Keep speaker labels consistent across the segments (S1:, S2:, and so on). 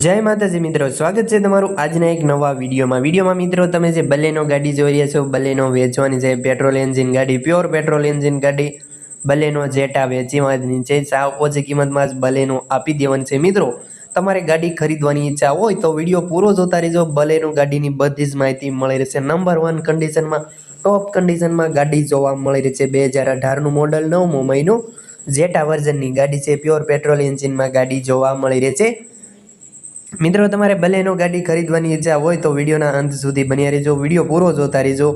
S1: जय माताजी मित्रों, स्वागत है तमारू आजना एक नवा विडियो में मित्रों तमे जे बलेनो गाड़ी जोई रह्या छो। बलेनो वेचवानी छे, पेट्रोल एंजीन गाड़ी, प्योर पेट्रोल एंजीन गाड़ी बलेनो जेटा वेचवानी छे। साव ओછી किंमतमां ज बलेनो आपी देवानी छे। मित्रों तमारे गाड़ी खरीदवानी इच्छा होय तो विडियो पूरो जोता रहेजो। बलेनो गाड़ीनी बधी ज माहिती मळी रहेशे। नंबर 1 कंडीशन में टॉप कंडीशन में गाड़ी जोवा मळी रही छे। 2018 નું मॉडल 9मो महीनो जेटा वर्जननी गाड़ी छे। प्योर पेट्रोल एंजीन में गाड़ी जोवा मळी रही छे। मित्रों तमारे बलेनो गाड़ी खरीदवानी इच्छा होय तो विडियोना अंत सुधी बन्या रहेजो। विडियो पूरो जोता रहेजो।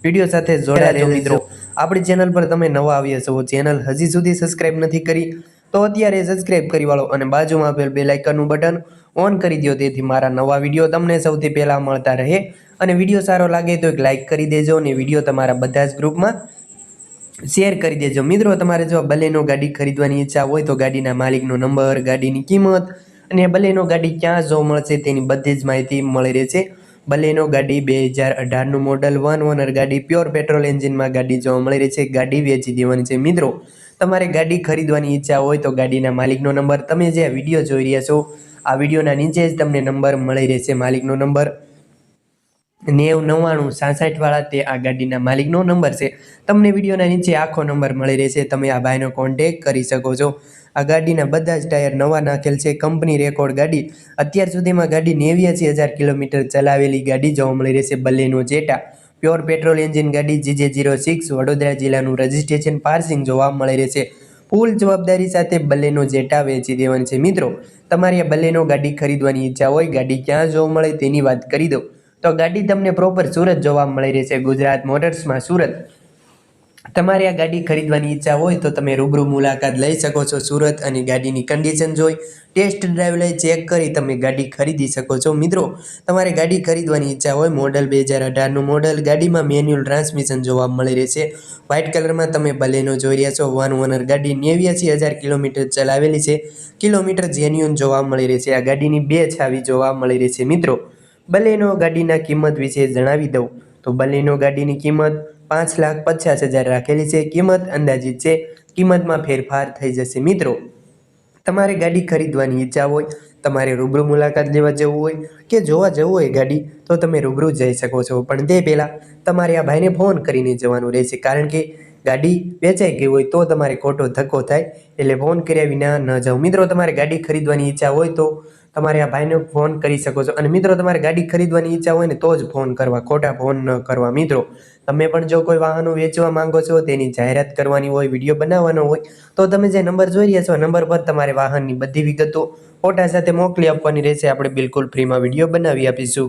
S1: विडियो साथे जोड़ाया रहेजो। मित्रों आपणी चेनल पर तमे नवा आव्या छो, चेनल हजी सुधी सब्सक्राइब नथी करी तो अत्यारे सब्सक्राइब करी वाळो अने बाजुमां आपेल बेल आइकननुं बटन ऑन करी दो, जेथी मारा नवा विडियो तमने सौथी पहेला मळता रहे। अने विडियो सारो लागे तो एक लाइक करी देजो अने विडियो तमारा बधा ज ग्रुपमां शेर करी देजो। मित्रों तमारे जो बलेनो गाड़ी खरीदवानी इच्छा होय तो गाड़ीना मालिकनो नंबर, गाड़ीनी किंमत अने बलेनो गाड़ी क्यां जोवा मळशे तेनी बधी ज माहिती मळी रही छे। बलेनो गाड़ी 2018 નું मॉडल 1 ओनर गाड़ी प्योर पेट्रोल एंजीन में गाड़ी जोवा मळी रही छे। गाड़ी वेची देवानी छे। मित्रों तमारे गाड़ी खरीदवानी इच्छा होय तो गाड़ीना मालिकनो नंबर तमे जे विडियो जोई रह्या छो आ विडियोना नीचे ज तमने नंबर मळी रहेशे। मालिकनो नंबर 909966 वाळा ते आ गाड़ीना मालिकनो नंबर छे। तमने विडियोना नीचे आखो नंबर मळी रहेशे। तमे आ भाईनो कॉन्टेक्ट करी शको छो। आ गाड़ीना बधा ज टायर नवा नाखेल छे। कंपनी रेकॉर्ड गाड़ी अत्यार सुधीमां गाड़ी 89,000 किलोमीटर चलावेली गाड़ी जोवा मळी रहेशे। बलेनो जेटा प्योर पेट्रोल एंजीन गाड़ी GJ06 वडोदरा जिल्लानुं रजिस्ट्रेशन पासिंग जोवा मळी रहेशे। फूल जवाबदारी साथे बलेनो जेटा वेची देवानी छे। मित्रों तमारी आ बलेनो गाड़ी खरीदवानी इच्छा होय, गाड़ी क्यां जोवा मळे तेनी वात करी दो तो गाड़ी तमने प्रोपर सूरत जोवा मळी रहेशे। गुजरात मोटर्स में सूरत। तमारी आ गाड़ी खरीदवानी इच्छा होय तो तमे रूबरू मुलाकात लई शको छो। सूरत अने गाड़ीनी कंडीशन जोई टेस्ट ड्राइव लई चेक करी तमे गाड़ी खरीदी शको छो। मित्रों तमारे गाड़ी खरीदवानी इच्छा होय, मॉडल 2018 નું मॉडल, गाड़ी में मेन्युअल ट्रांसमिशन जोवा मळी रहेशे। व्हाइट कलर में तमे बलेनो जोई रह्या छो। 1 ओनर गाड़ी 89,000 किलोमीटर चलावेली छे। किलोमीटर जेन्युइन जोवा मळी रहेशे। आ गाड़ीनी 2 छावी जोवा मळी रहेशे। मित्रों बलेनो गाड़ीना किंमत विषे जणावी दऊं तो बलेनो गाड़ीनी किंमत 5,50,000 राखेली छे। किंमत अंदाजित छे, किंमत में फेरफार थई जशे। मित्रों तमारे गाड़ी खरीदवानी इच्छा होय, तमारे रूबरू मुलाकात लेवा जवुं होय के जोवा जवुं होय गाड़ी तो तमे रूबरू जई शको छो। पण ते पहेला तमारे आ भाईने फोन करीने जवानुं रहेशे, कारण के गाड़ी वेचाई गई होय तो तमारे खोटो धक्को थाय, एटले फोन कर्या विना न जाओ। मित्रों तमारे गाड़ी खरीदवानी इच्छा होय तो तमारे आ भाईने फोन करी शको छो। अने मित्रों तमारे गाड़ी खरीदवानी इच्छा होय ने तो ज फोन करवा, खोटा फोन न करवा। मित्रों तमे पण जो कोई वाहनो वेचवा मांगो छो, तेनी जाहेरात करवानी होय, विडियो बनाववानो होय तो तमे जे नंबर जोई रह्या छो नंबर पर तमारे वाहननी बधी विगतो फोटा साथे मोकली आपवानी रहेशे। आपणे बिलकुल फ्री में विडियो बनावी आपीशुं।